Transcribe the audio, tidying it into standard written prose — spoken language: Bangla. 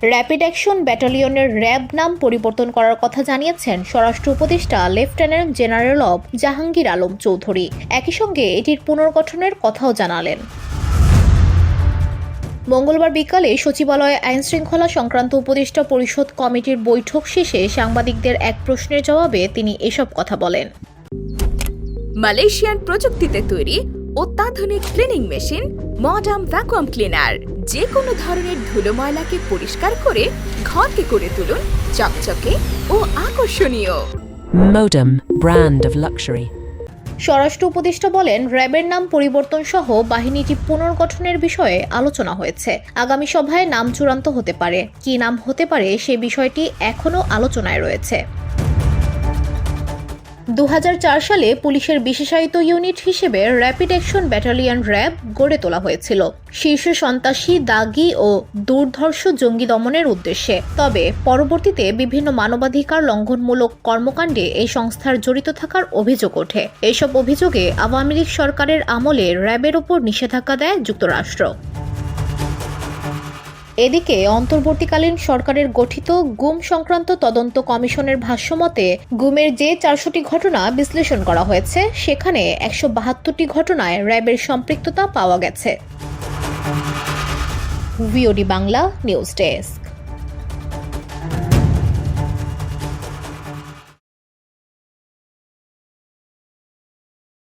র্যাপিড অ্যাকশন ব্যাটালিয়নের র্যাব নাম পরিবর্তন করার কথা জানিয়েছেন স্বরাষ্ট্র উপদেষ্টা lieutenant general of Jahangir Alam Chowdhury. একই সঙ্গে এটির পুনর্গঠনের কথাও জানালেন। মঙ্গলবার বিকালে সচিবালয়ে আইনশৃঙ্খলা সংক্রান্ত উপদেষ্টা পরিষদ কমিটির বৈঠক শেষে সাংবাদিকদের এক প্রশ্নের জবাবে তিনি এসব কথা বলেন। মালয়েশিয়ান প্রযুক্তিতে তৈরি অত্যাধুনিক cleaning machine modern vacuum cleaner যে কোনো ধরনের ধুলো ময়লাকে পরিষ্কার করে ঘরকে করে তুলুন চকচকে ও আকর্ষণীয়। Modem, brand of luxury. স্বরাষ্ট্র উপদেষ্টা বলেন, র্যাবের নাম পরিবর্তন সহ বাহিনীটি পুনর্গঠনের বিষয়ে আলোচনা হয়েছে। আগামী সভায় নাম চূড়ান্ত হতে পারে। কী নাম হতে পারে সে বিষয়টি এখনও আলোচনায় রয়েছে। 2004 সালে পুলিশের বিশেষায়িত ইউনিট হিসেবে র্যাপিড অ্যাকশন ব্যাটালিয়ন র্যাব গড়ে তোলা হয়েছিল শীর্ষ সন্ত্রাসী, দাগী ও দুর্ধর্ষ জঙ্গি দমনের উদ্দেশ্যে। তবে পরবর্তীতে বিভিন্ন মানবাধিকার লঙ্ঘনমূলক কর্মকাণ্ডে এই সংস্থার জড়িত থাকার অভিযোগ ওঠে। এসব অভিযোগে আওয়ামী লীগ সরকারের আমলে র্যাবের ওপর নিষেধাজ্ঞা দেয় যুক্তরাষ্ট্র। এদিকে অন্তর্বর্তীকালীন সরকারের গঠিত গুম সংক্রান্ত তদন্ত কমিশনের ভাষ্যমতে গুমের যে 400টি ঘটনা বিশ্লেষণ করা হয়েছে সেখানে 172টি ঘটনায় র্যাবের সম্পৃক্ততা পাওয়া গেছে। VOD Bangla news desk.